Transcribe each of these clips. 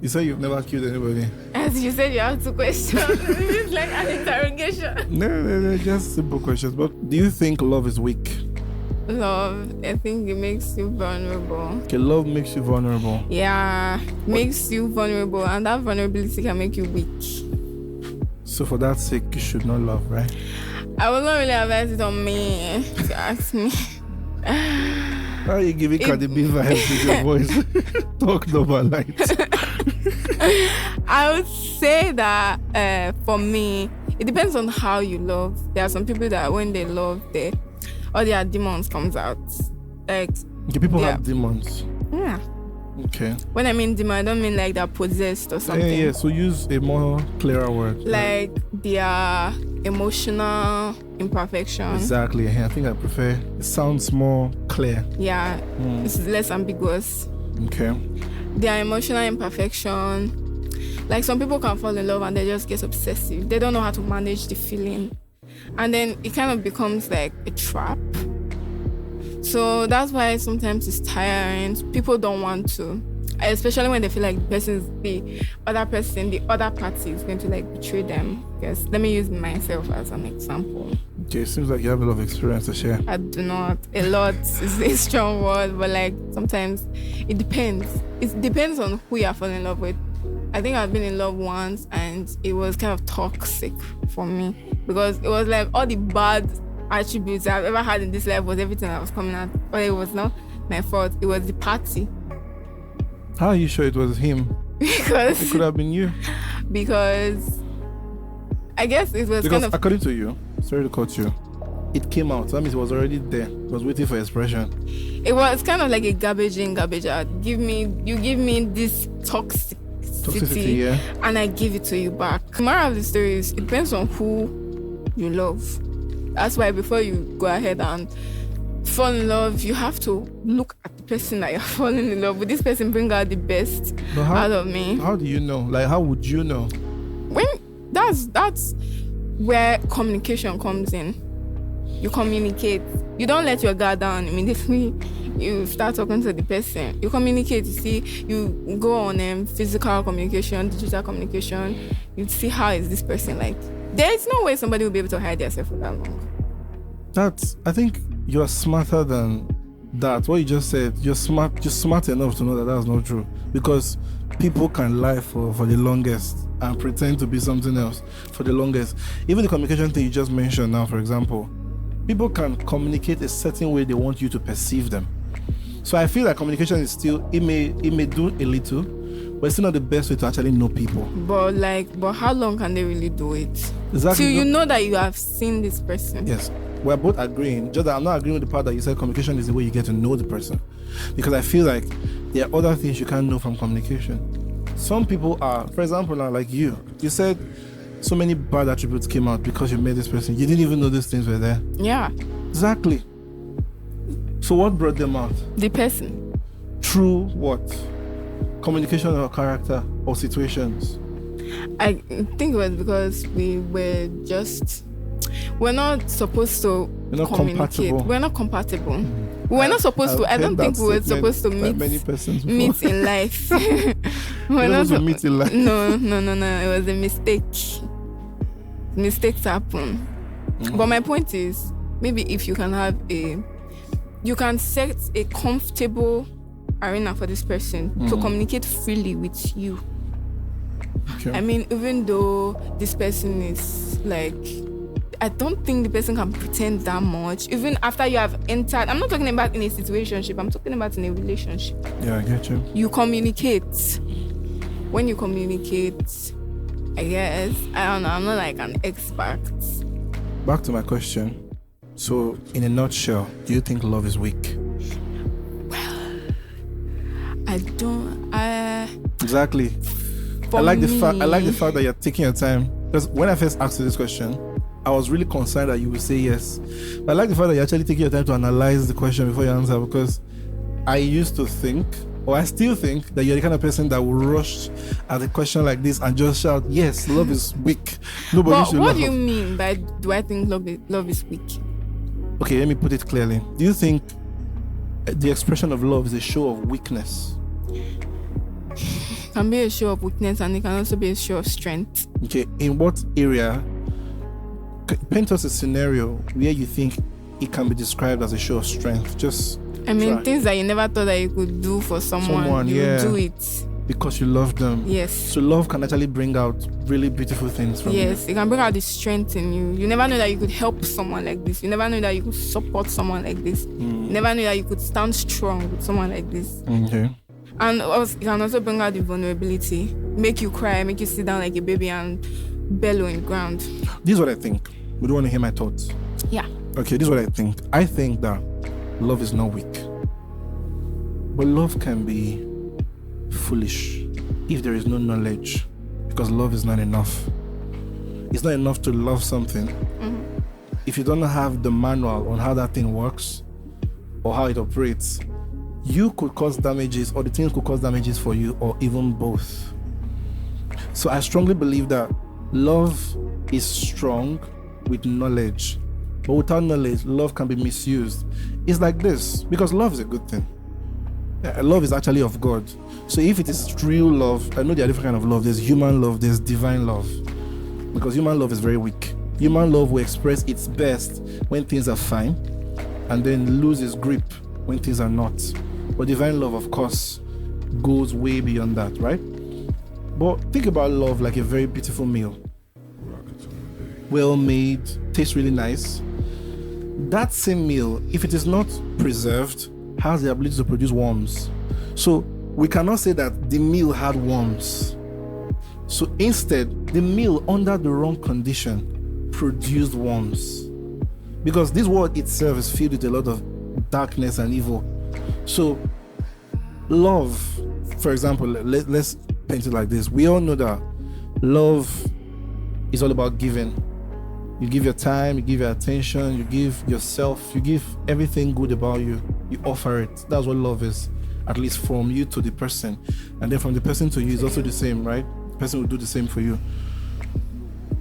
You said you've never killed anybody. As you said, you have 2 questions. It's like an interrogation. No, just simple questions. But do you think love is weak? Love, I think it makes you vulnerable. Okay, love makes you vulnerable. Yeah, makes you vulnerable, and that vulnerability can make you weak. So for that sake, you should not love, right? I will not really advise it on me, if you ask me. Why are you giving Cardi B vibes with your voice? Talk over light. I would say that for me, it depends on how you love. There are some people that when they love, all their demons comes out. Like, okay, people have demons. Yeah. Okay. When I mean demon, I don't mean like they're possessed or something. Yeah. So use a more clearer word. Like their emotional imperfection. Exactly. I think I prefer. It sounds more clear. Yeah. It's less ambiguous. Okay. Their emotional imperfection. Like some people can fall in love and they just get obsessive. They don't know how to manage the feeling. And then it kind of becomes like a trap. So that's why sometimes it's tiring. People don't want to, especially when they feel like the other party is going to like betray them. Yes, let me use myself as an example. Okay, it seems like you have a lot of experience to share. I do not. A lot is a strong word, but like sometimes it depends. It depends on who you're falling in love with. I think I've been in love once and it was kind of toxic for me because it was like all the bad attributes I've ever had in this life was everything that was coming out. But it was not my fault. It was the party. How are you sure it was him? Because it could have been you. Because I guess it was kind of... according to you, sorry to cut you, it came out. That means it was already there. It was waiting for expression. It was kind of like a garbage in, garbage out. You give me this toxicity, yeah. And I give it to you back. The moral of the story is it depends on who you love. That's why before you go ahead and fall in love, you have to look at the person that you're falling in love with. This person bring out the best out of me. How do you know? Like, how would you know? When that's where communication comes in. You communicate. You don't let your guard down immediately. You start talking to the person. You communicate. You see, you go on physical communication, digital communication. You see how is this person like. There is no way somebody will be able to hide themselves for that long. I think you're smarter than that. What you just said, you're smart enough to know that that's not true. Because people can lie for the longest and pretend to be something else for the longest. Even the communication thing you just mentioned now, for example, people can communicate a certain way they want you to perceive them. So I feel like communication is still, it may do a little, but it's still not the best way to actually know people. But how long can they really do it? Exactly. Till you know that you have seen this person. Yes. We're both agreeing. Just that I'm not agreeing with the part that you said communication is the way you get to know the person. Because I feel like there are other things you can't know from communication. Some people are, for example, now like you said so many bad attributes came out because you met this person. You didn't even know these things were there. Yeah. Exactly. So what brought them out? The person. Through what? Communication or character or situations? I think it was because we're not supposed to communicate. We're not compatible. We're not supposed to. I don't think we were supposed to meet in life. We're not supposed to meet in life. No. It was a mistake. Mistakes happen. But my point is, maybe if you can set a comfortable arena for this person to communicate freely with you. Okay. I mean, even though this person is like, I don't think the person can pretend that much. Even after you have entered, I'm not talking about in a situationship, I'm talking about in a relationship. Yeah, I get you. You communicate. When you communicate, I guess, I don't know, I'm not like an expert. Back to my question. So, in a nutshell, do you think love is weak? Well, I don't. Exactly. I like the fact that you're taking your time. Because when I first asked you this question, I was really concerned that you would say yes. But I like the fact that you're actually taking your time to analyze the question before you answer, because I used to think, or I still think, that you're the kind of person that will rush at a question like this and just shout, yes, love is weak. Nobody should love. What do you mean by, do I think love is weak? Okay, let me put it clearly. Do you think the expression of love is a show of weakness? can be a show of weakness and it can also be a show of strength. Okay, in what area? Paint us a scenario where you think it can be described as a show of strength. Just things that you never thought that you could do for someone you do it. Because you love them. Yes. So love can actually bring out really beautiful things from you. Yes, it can bring out the strength in you. You never know that you could help someone like this. You never know that you could support someone like this. You never know that you could stand strong with someone like this. Okay. And it can also bring out the vulnerability. Make you cry, make you sit down like a baby and bellow in the ground. This is what I think. We don't want to hear my thoughts. Yeah. Okay, this is what I think. I think that love is not weak. But love can be foolish if there is no knowledge, because love is not enough. It's not enough to love something if you don't have the manual on how that thing works or how it operates. You could cause damages, or the things could cause damages for you, or even both. So I strongly believe that love is strong with knowledge, but without knowledge, love can be misused. It's like this, because love is a good thing. Love is actually of God. So if it is real love, I know there are different kinds of love. There's human love, there's divine love. Because human love is very weak. Human love will express its best when things are fine, and then lose its grip when things are not. But divine love, of course, goes way beyond that, right? But think about love like a very beautiful meal. Well made, tastes really nice. That same meal, if it is not preserved, has the ability to produce worms. So we cannot say that the meal had worms. So instead, the meal under the wrong condition produced worms. Because this world itself is filled with a lot of darkness and evil. So love, for example, let's paint it like this. We all know that love is all about giving. You give your time, you give your attention, you give yourself, you give everything good about you. You offer it. That's what love is. At least from you to the person. And then from the person to you is also the same, right? The person will do the same for you.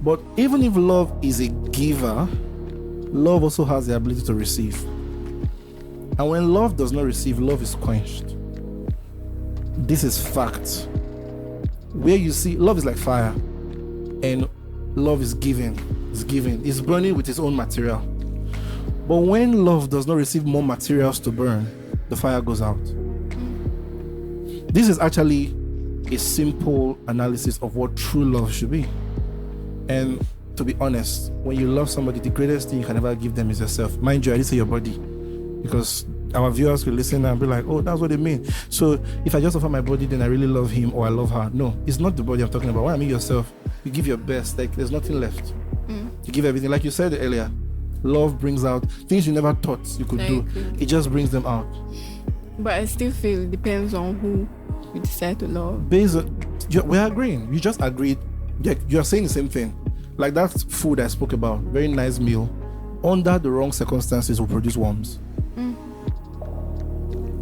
But even if love is a giver, love also has the ability to receive. And when love does not receive, love is quenched. This is fact. Where you see, love is like fire. And love is giving. It's giving. It's burning with its own material. But when love does not receive more materials to burn, the fire goes out. This is actually a simple analysis of what true love should be. And to be honest, when you love somebody, the greatest thing you can ever give them is yourself. Mind you, I didn't say your body, because our viewers will listen and be like, oh, that's what they mean. So if I just offer my body, then I really love him or I love her. No, it's not the body I'm talking about. When I mean yourself, you give your best. Like, there's nothing left. You give everything. Like you said earlier, love brings out things you never thought you could do. It just brings them out. But I still feel it depends on who you decide to love. We're agreeing. You just agreed. You're saying the same thing. Like that food I spoke about, very nice meal, under the wrong circumstances will produce worms.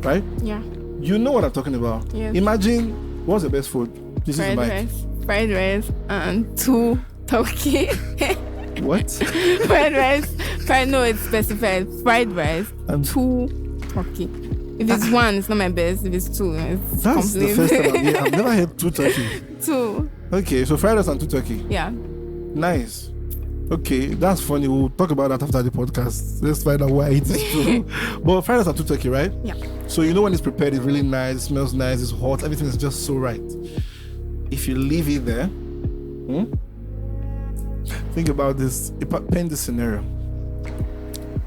Right? Yeah. You know what I'm talking about. Yes. Imagine, what's the best food? This fried is Mike. rice. Fried rice and 2 turkey. What? Fried rice. No, it's specified. Fried rice and 2 turkey. If it's 1, it's not my best. If it's 2, it's that's complete. The first time I've never had 2 turkey. 2. Okay, so fried rice and 2 turkey. Yeah. Nice. Okay, that's funny. We'll talk about that after the podcast. Let's find out why it is true. But fried rice and 2 turkey, right? Yeah. So you know when it's prepared, it's really nice, it smells nice, it's hot, everything is just so right. If you leave it there, think about this. Paint this scenario.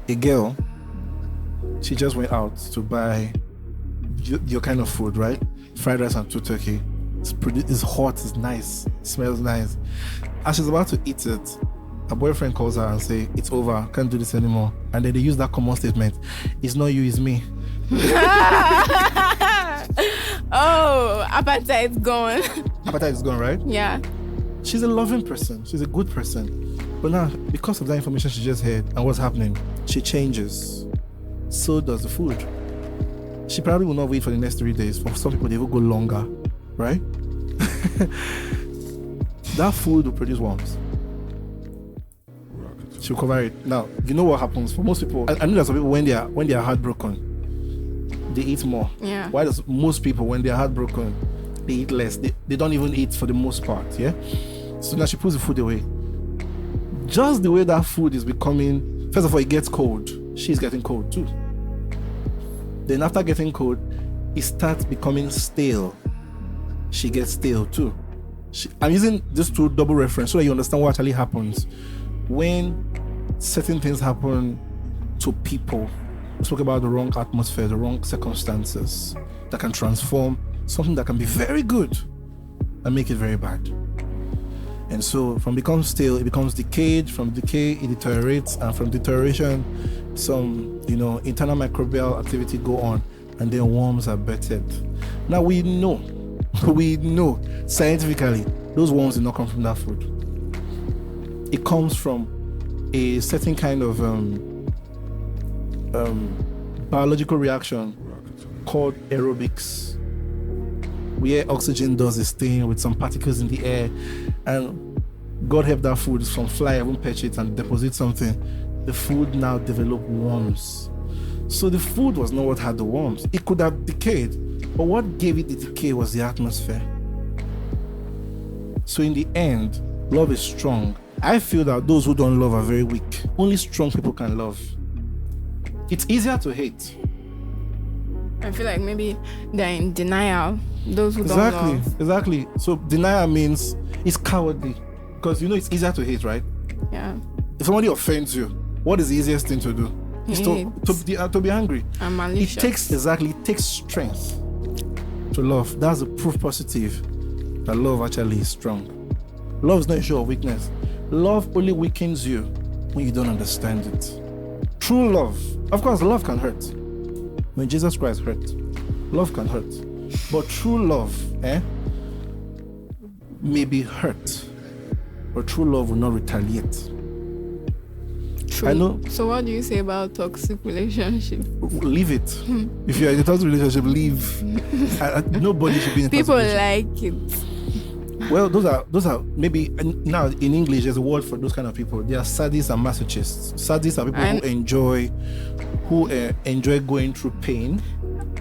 A girl, she just went out to buy your kind of food, right? Fried rice and 2 turkey. It's hot, it's nice, it smells nice. As she's about to eat it, her boyfriend calls her and say, it's over, can't do this anymore. And then they use that common statement, it's not you, it's me. Oh, appetite's gone. Appetite is gone, right? Yeah. She's a loving person, she's a good person. But now, because of that information she just heard and what's happening, she changes. So does the food. She probably will not wait for the next 3 days. For some people, they will go longer, right? That food will produce worms. She'll cover it. Now, you know what happens for most people. I know that some people, when they are heartbroken, they eat more. Yeah. Why does most people, when they are heartbroken, they eat less. They don't even eat for the most part, yeah? So now she puts the food away. Just the way that food is becoming, first of all, it gets cold. She's getting cold too. Then after getting cold, it starts becoming stale. She gets stale too. I'm using this to double reference so that you understand what actually happens when certain things happen to people. We spoke about the wrong atmosphere, the wrong circumstances that can transform something that can be very good and make it very bad. And so from becoming stale, it becomes decayed. From decay, it deteriorates. And from deterioration, some, internal microbial activity go on, and then worms are birthed. Now we know scientifically, those worms did not come from that food. It comes from a certain kind of biological reaction called aerobics, where oxygen does its thing with some particles in the air, and God help that food, some fly won't patch it and deposit something. The food now developed worms. So the food was not what had the worms. It could have decayed, but what gave it the decay was the atmosphere. So in the end, love is strong. I feel that those who don't love are very weak. Only strong people can love. It's easier to hate. I feel like maybe they're in denial. Those who don't love. Exactly. So denial means it's cowardly. Because it's easier to hate, right? Yeah. If somebody offends you, what is the easiest thing to do? It's to be angry. And malicious. It takes strength to love. That's a proof positive that love actually is strong. Love is not a show of weakness. Love only weakens you when you don't understand it. True love, of course, love can hurt. When Jesus Christ hurt, love can hurt. But true love, may be hurt, but true love will not retaliate. True. I know. So what do you say about toxic relationship? Leave it. If you're in a toxic relationship, leave. Nobody should be in a toxic People relationship. like it. Well, those are maybe now in English there's a word for those kind of people. They are sadists and masochists. Sadists are people who enjoy going through pain.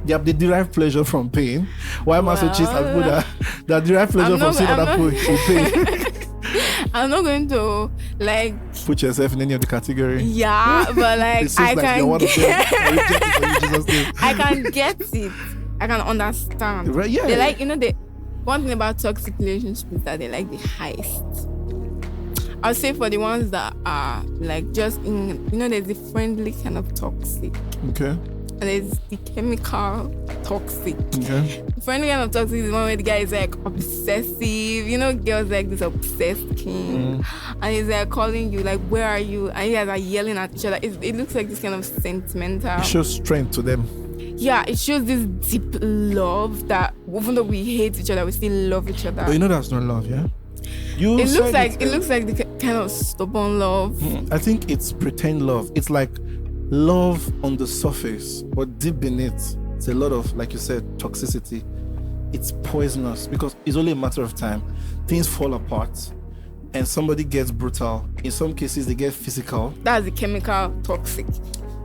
They derive pleasure from pain. While masochists are people that derive pleasure from seeing other people in pain. I'm not going to put yourself in any of the category. Yeah, but I can get it. I can understand. Right, yeah. They one thing about toxic relationships is that they like the heist. I'll say for the ones that are just in, there's the friendly kind of toxic. Okay. And there's the chemical toxic. Okay. The friendly kind of toxic is the one where the guy is obsessive. Girls like this obsessed king. And he's calling you where are you? And you guys are yelling at each other. It looks like this kind of sentimental. It shows strength to them. Yeah, it shows this deep love that even though we hate each other, we still love each other. But that's not love, yeah? It looks like the kind of stubborn love. I think it's pretend love. It's like love on the surface, but deep beneath, it's a lot of, like you said, toxicity. It's poisonous because it's only a matter of time. Things fall apart and somebody gets brutal. In some cases, they get physical. That's the chemical toxic.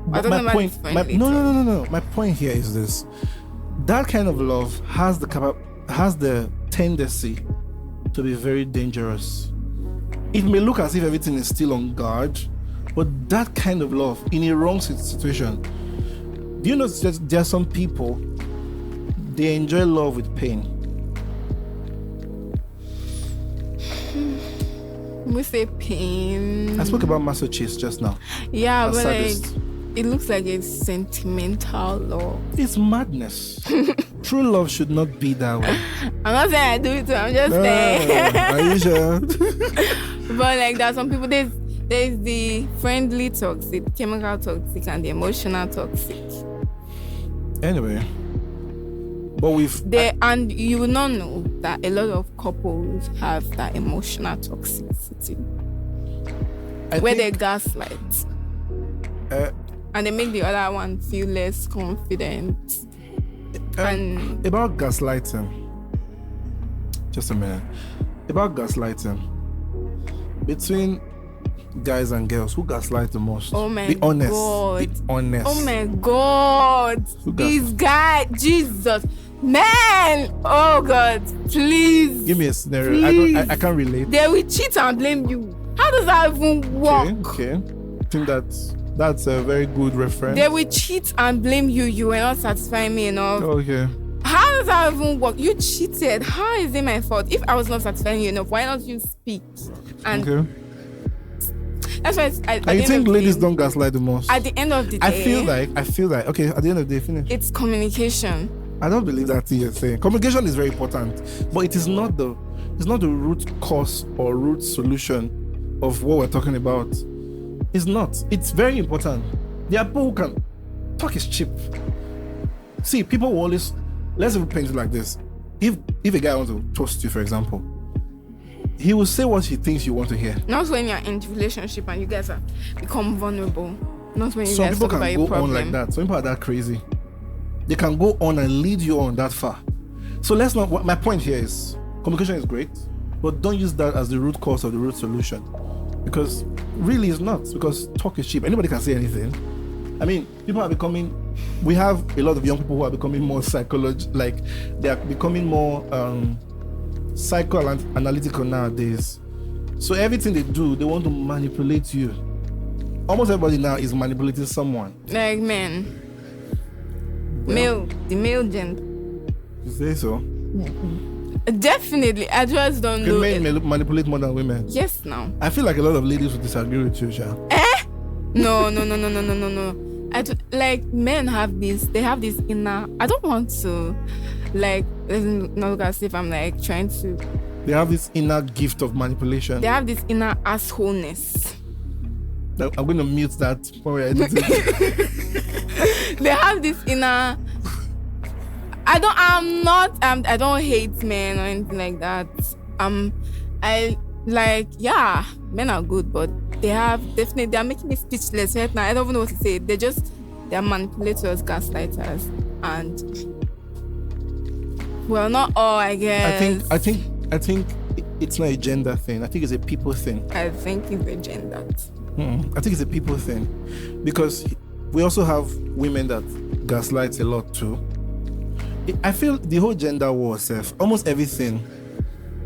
But my point here is this: that kind of love has the tendency to be very dangerous. It may look as if everything is still on guard, but that kind of love in a wrong situation. Do you know that there are some people, they enjoy love with pain? We say pain. I spoke about masochists just now. Yeah, but it looks like it's sentimental love. It's madness. True love should not be that way. I'm not saying I do it too. I'm just saying. Are you sure? But there are some people. There's the friendly toxic, chemical toxic, and the emotional toxic. Anyway, but and you will not know that a lot of couples have that emotional toxicity, where they gaslight. And they make the other one feel less confident. And about gaslighting, just a minute. About gaslighting, between guys and girls, who gaslight the most? Oh my Be honest. God. Be honest. Oh my God. This guy, Jesus. Man, oh God, please. Give me a scenario. Please. I can't relate. They will cheat and blame you. How does that even work? Okay. I think that's a very good reference. They will cheat and blame you. You were not satisfying me enough. Okay. How does that even work? You cheated. How is it my fault? If I was not satisfying you enough, why not you speak? And okay. that's why I think ladies don't gaslight the most. At the end of the day, I feel like okay, at the end of the day, finish. It's communication. I don't believe that thing you're saying. Communication is very important, but it is not the root cause or root solution of what we're talking about. It's not. It's very important. There are people who can talk is cheap. See, people will always, let's even paint it like this. If a guy wants to toast you, for example, he will say what he thinks you want to hear. Not when you're in a relationship and you guys have become vulnerable. Not when you Some guys people talk about can your go on problem. like that. Some people are that crazy. They can go on and lead you on that far. So let's not. My point here is communication is great, but don't use that as the root cause of the root solution, because really it's not. Because talk is cheap. Anybody can say anything. I mean, people are becoming. We have a lot of young people who are becoming more like they are becoming more psychoanalytical nowadays. So everything they do, they want to manipulate you. Almost everybody now is manipulating someone. Like men. Well, The male gender. you say so? Definitely. I just don't know. Men manipulate more than women. Yes, now. I feel like a lot of ladies would disagree with you, Sha. No. Like men have this. They have this inner. I don't want to, like, not look as if I'm like trying to. They have this inner gift of manipulation. They have this inner assholeness. I'm going to mute that when we're editing. They have this inner. I don't hate men or anything like that. Men are good, but they are making me speechless right now. I don't even know what to say. They're manipulators, gaslighters, and well, not all, I guess. I think it's not a gender thing. I think it's a people thing. I think it's a gender. I think it's a people thing, because we also have women that gaslight a lot too. I feel the whole gender war stuff, almost everything,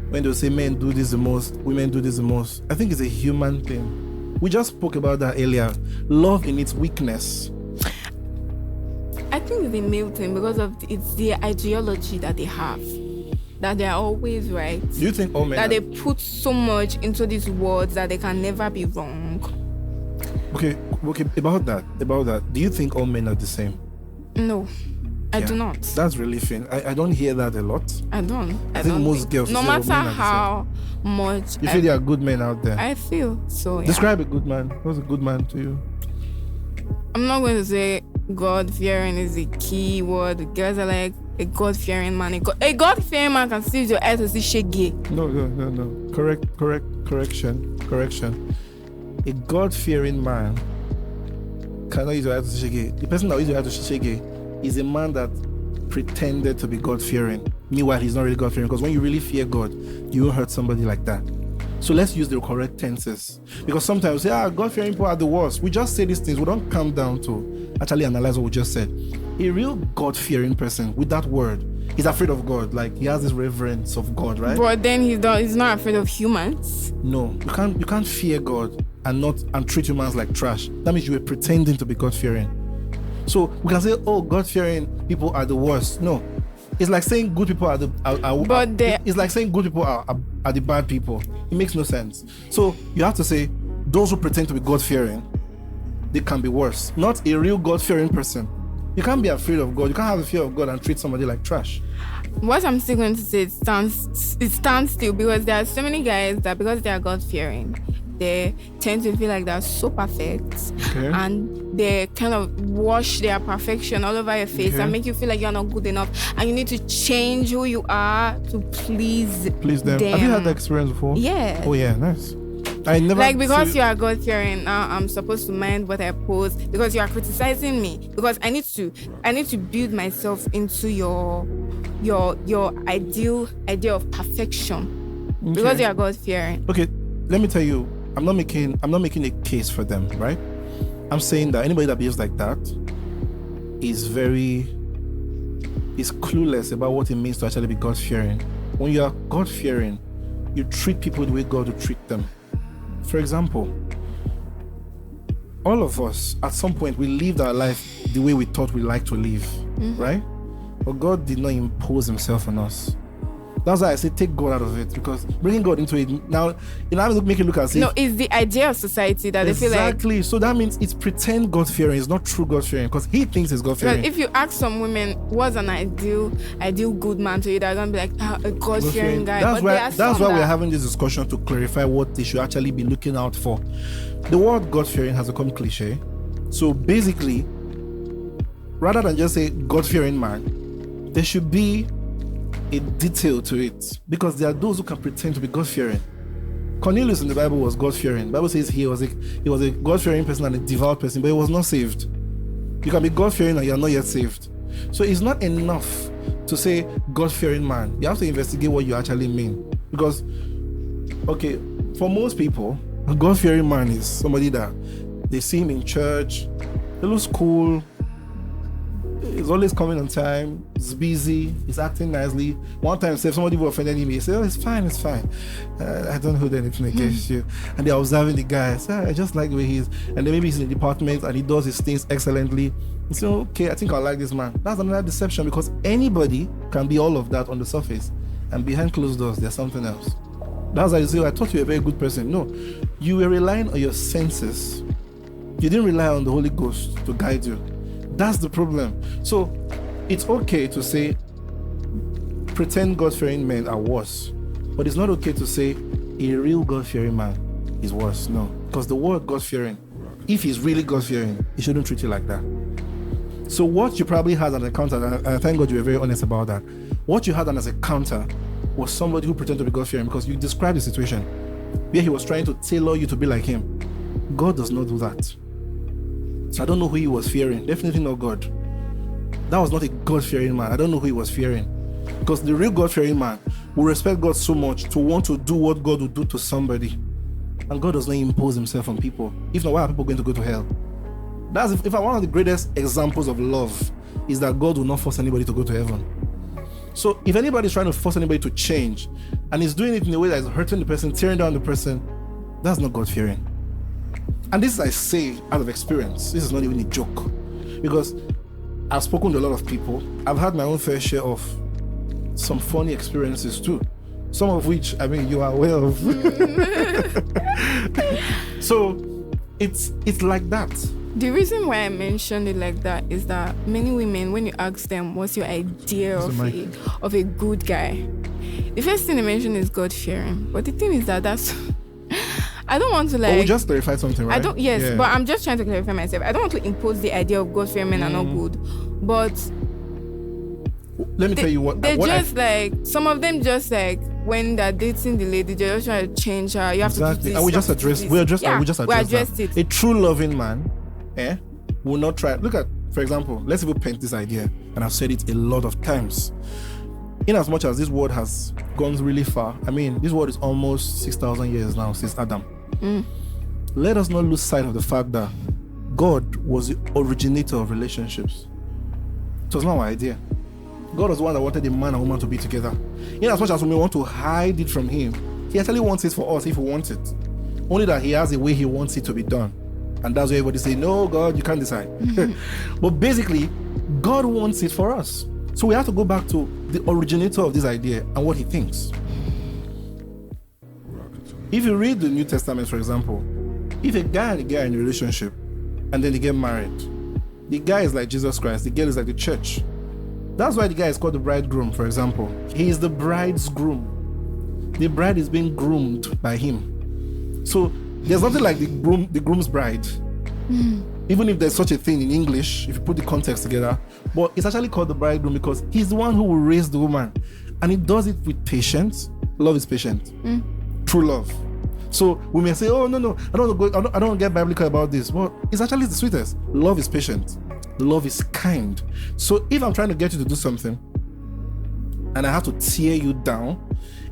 when they say men do this the most, women do this the most, I think it's a human thing. We just spoke about that earlier. Love in its weakness. I think it's a male thing because it's the ideology that they have, that they are always right. Do you think all men that they put so much into these words that they can never be wrong? Okay, about that, do you think all men are the same? No, I do not. That's really thin. I don't hear that a lot. I don't. I think most girls, no matter how much you feel there are good men out there. I feel so. Yeah. Describe a good man. What's a good man to you? I'm not going to say God-fearing is the key word. The girls are like, a God-fearing man. A God-fearing man can see your eyes to see shaggy. No. Correction. A God-fearing man cannot use your eyes to see shaggy. The person that uses your eyes to see shaggy is a man that pretended to be God-fearing. Meanwhile, he's not really God-fearing, because when you really fear God, you won't hurt somebody like that. So let's use the correct tenses, because sometimes we say, God-fearing people are the worst. We just say these things. We don't come down to actually analyze what we just said. A real God-fearing person with that word is afraid of God. Like, he has this reverence of God, right? But then he's not afraid of humans. No, you can't fear God and treat humans like trash. That means you were pretending to be God-fearing. So we can say, God-fearing people are the worst. No, it's like saying good people are it's like saying good people are the bad people. It makes no sense. So you have to say those who pretend to be God-fearing, they can be worse. Not a real God-fearing person. You can't be afraid of God. You can't have a fear of God and treat somebody like trash. What I'm still going to say, it stands still, because there are so many guys that, because they are God-fearing, they tend to feel like they're so perfect, and they kind of wash their perfection all over your face and make you feel like you're not good enough, and you need to change who you are to please them. Have you had that experience before? Yeah. Oh yeah, nice. I never because you are God-fearing, now I'm supposed to mind what I post, because you are criticizing me, because I need to build myself into your ideal idea of perfection, because you are God-fearing. Okay, let me tell you, I'm not making a case for them, right? I'm saying that anybody that behaves like that is very is clueless about what it means to actually be God-fearing. When you are God-fearing, you treat people the way God would treat them. For example, all of us, at some point, we lived our life the way we thought we liked to live, right? But God did not impose himself on us. That's why I say take God out of it, because bringing God into it now, make it look as if... No, it's the idea of society that they feel like... Exactly. So that means it's pretend God-fearing. It's not true God-fearing, because he thinks it's God-fearing. But if you ask some women, what's an ideal good man to you, they're going to be like, a God-fearing guy. That's why we're having this discussion, to clarify what they should actually be looking out for. The word God-fearing has become cliche. So basically, rather than just say God-fearing man, there should be a detail to it, because there are those who can pretend to be God-fearing. Cornelius in the Bible was God-fearing. The Bible says he was a God-fearing person and a devout person, but he was not saved. You can be God-fearing and you are not yet saved. So it's not enough to say God-fearing man. You have to investigate what you actually mean. Because, okay, for most people, a God-fearing man is somebody that they see him in church, he looks cool, he's always coming on time, he's busy, he's acting nicely. One time, say if somebody will offend him, he say, "Oh, it's fine. I don't hold anything against you." And they're observing the guy. Say, "I just like the way he is." And then maybe he's in the department and he does his things excellently. You say, "Okay, I think I like this man." That's another deception, because anybody can be all of that on the surface, and behind closed doors, there's something else. That's why you say, "I thought you were a very good person." No, you were relying on your senses. You didn't rely on the Holy Ghost to guide you. That's the problem. So it's okay to say pretend God-fearing men are worse, but it's not okay to say a real God-fearing man is worse. No, because the word God-fearing, if he's really God-fearing, he shouldn't treat you like that. So what you probably had as a counter, and I thank God you were very honest about that, what you had as a counter was somebody who pretended to be God-fearing, because you described the situation where he was trying to tailor you to be like him. God does not do that. So I don't know who he was fearing. Definitely not God. That was not a God-fearing man. I don't know who he was fearing. Because the real God-fearing man will respect God so much to want to do what God would do to somebody. And God does not impose himself on people. If not, why are people going to go to hell? That's if one of the greatest examples of love is that God will not force anybody to go to heaven. So if anybody is trying to force anybody to change, and is doing it in a way that is hurting the person, tearing down the person, that's not God-fearing. And this I say out of experience. This is not even a joke. Because I've spoken to a lot of people. I've had my own fair share of some funny experiences too. Some of which, you are aware of. So it's like that. The reason why I mentioned it like that is that many women, when you ask them what's your idea of a good guy, the first thing they mention is God-fearing. But the thing is that's I don't want to we just clarified something, right? But I'm just trying to clarify myself. I don't want to impose the idea of God-fearing men are not good, but let me tell you what. Some of them just like when they're dating the lady, they're just trying to change her. You have to do this. And we just addressed it. A true loving man, will not try. Look at, for example, let's even paint this idea, and I've said it a lot of times. In as much as this world has gone really far, this world is almost 6,000 years now since Adam. Let us not lose sight of the fact that God was the originator of relationships. It was not our idea. God was the one that wanted a man and woman to be together. In as much as we want to hide it from him, he actually wants it for us if we want it. Only that he has a way he wants it to be done. And that's why everybody say, "No, God, you can't decide." But basically, God wants it for us. So we have to go back to the originator of this idea and what he thinks. If you read the New Testament, for example, if a guy and a girl are in a relationship and then they get married, the guy is like Jesus Christ, the girl is like the church. That's why the guy is called the bridegroom, for example. He is the bride's groom. The bride is being groomed by him. So there's nothing like the groom's bride. Even if there's such a thing in English, if you put the context together, but it's actually called the bridegroom because he's the one who will raise the woman. And he does it with patience. Love is patient. True love. So we may say, "Oh, no, I don't want to get biblical about this." Well, it's actually the sweetest. Love is patient. Love is kind. So if I'm trying to get you to do something and I have to tear you down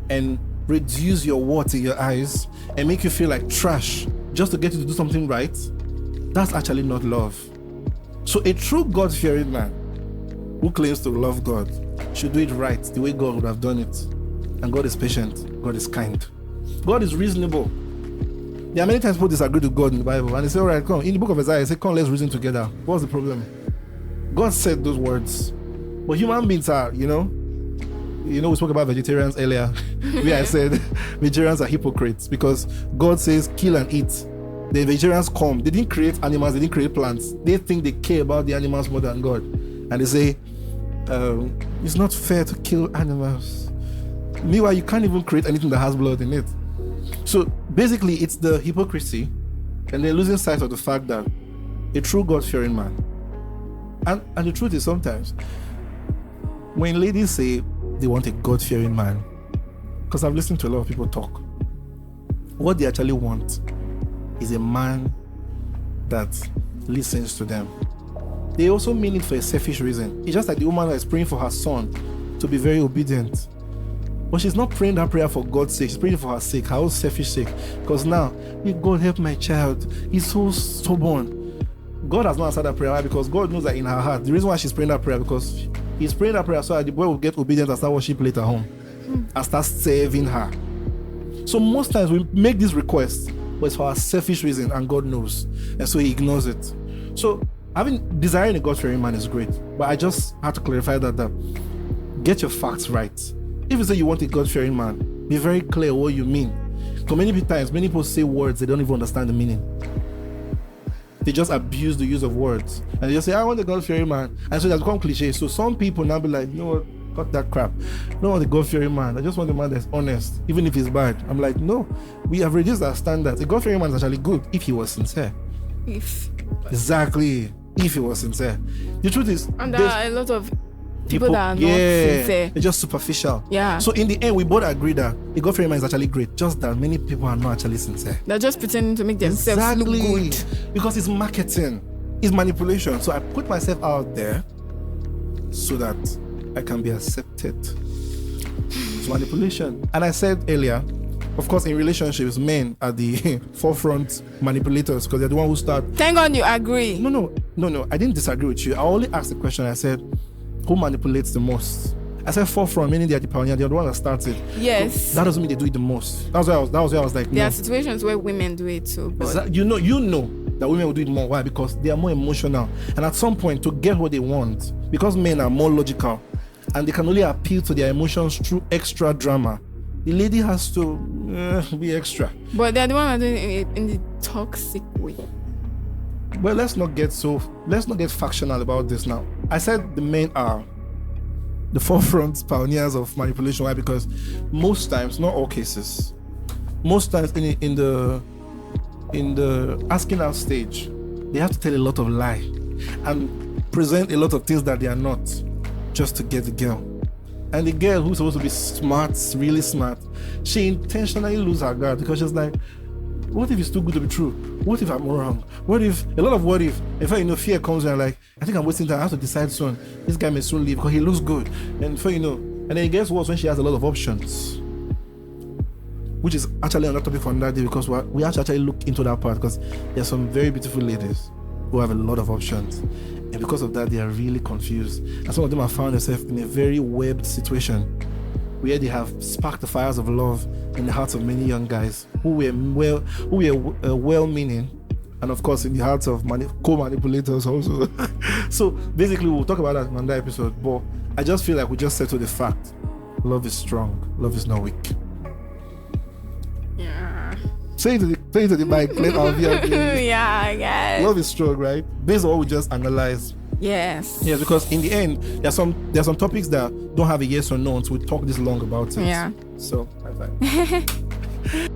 and reduce your worth in your eyes and make you feel like trash just to get you to do something right, that's actually not love. So a true God-fearing man who claims to love God should do it right, the way God would have done it. And God is patient. God is kind. God is reasonable. There are many times people disagree with God in the Bible, and they say, all right, come. In the book of Isaiah, they say, come, let's reason together. What's the problem? God said those words. But human beings are, we spoke about vegetarians earlier, where I said vegetarians are hypocrites because God says, kill and eat. The vegetarians come. They didn't create animals, they didn't create plants. They think they care about the animals more than God. And they say, it's not fair to kill animals. Meanwhile, you can't even create anything that has blood in it. So basically, it's the hypocrisy, and they're losing sight of the fact that a true God-fearing man, and the truth is sometimes, when ladies say they want a God-fearing man, because I've listened to a lot of people talk, what they actually want is a man that listens to them. They also mean it for a selfish reason. It's just like the woman that is praying for her son to be very obedient. But she's not praying that prayer for God's sake. She's praying for her sake, her own selfish sake. Because now, may God help my child. He's so stubborn. God has not answered that prayer. Why? Because God knows that in her heart. The reason why she's praying that prayer, because he's praying that prayer so that the boy will get obedient and start worship later at home. And start serving her. So most times we make these requests, but it's for our selfish reason, and God knows. And so he ignores it. So desiring a God-fearing man is great. But I just have to clarify that get your facts right. If you say you want a God-fearing man, be very clear what you mean. Because many times, many people say words, they don't even understand the meaning. They just abuse the use of words. And they just say, I want a God-fearing man. And so that's become cliche. So some people now be like, you know what, cut that crap. I don't want a God-fearing man. I just want a man that's honest, even if he's bad. I'm like, no, we have reduced our standards. A God-fearing man is actually good if he was sincere. Exactly. If he was sincere. The truth is, and there are a lot of people that are not sincere. They're just superficial. Yeah. So in the end, we both agree that a God-fearing man is actually great. Just that many people are not actually sincere. They're just pretending to make themselves look good. Because it's marketing. It's manipulation. So I put myself out there so that I can be accepted. It's manipulation. And I said earlier, of course, in relationships, men are the forefront manipulators because they're the one who start. Thank God you agree. No. I didn't disagree with you. I only asked the question. I said, who manipulates the most? I said forefront, meaning they're the pioneer, they're the one that started. Yes. So that doesn't mean they do it the most. That was where I was like, no. There are situations where women do it too. But you know that women will do it more. Why? Because they are more emotional. And at some point, to get what they want, because men are more logical and they can only appeal to their emotions through extra drama, the lady has to be extra. But they're the one that doing it in the toxic way. Well, let's not get factional about this now. I said the men are the forefront pioneers of manipulation. Why? Because most times, not all cases, most times in the asking out stage, they have to tell a lot of lie and present a lot of things that they are not, just to get the girl. And the girl who's supposed to be smart, really smart, she intentionally loses her guard because she's like, what if it's too good to be true? What if I'm wrong? What if, a lot of what if. In fact, fear comes and like, I think I'm wasting time. I have to decide soon. This guy may soon leave because he looks good. And before and then it gets worse when she has a lot of options. Which is actually another topic for another day because we have to actually look into that part because there's some very beautiful ladies who have a lot of options. And because of that, they are really confused. And some of them have found themselves in a very webbed situation where they have sparked the fires of love in the hearts of many young guys who were well-meaning, and of course in the hearts of co-manipulators also. So basically, we'll talk about that in another episode. But I just feel like we just settled the fact: love is strong, love is not weak. Yeah. Say to the mic, let our viewers. Yeah, I guess. Love is strong, right? Based on what we just analyzed. Yes. Yes, because in the end, there's some topics that don't have a yes or no until we talk this long about it. Yeah. So, high five.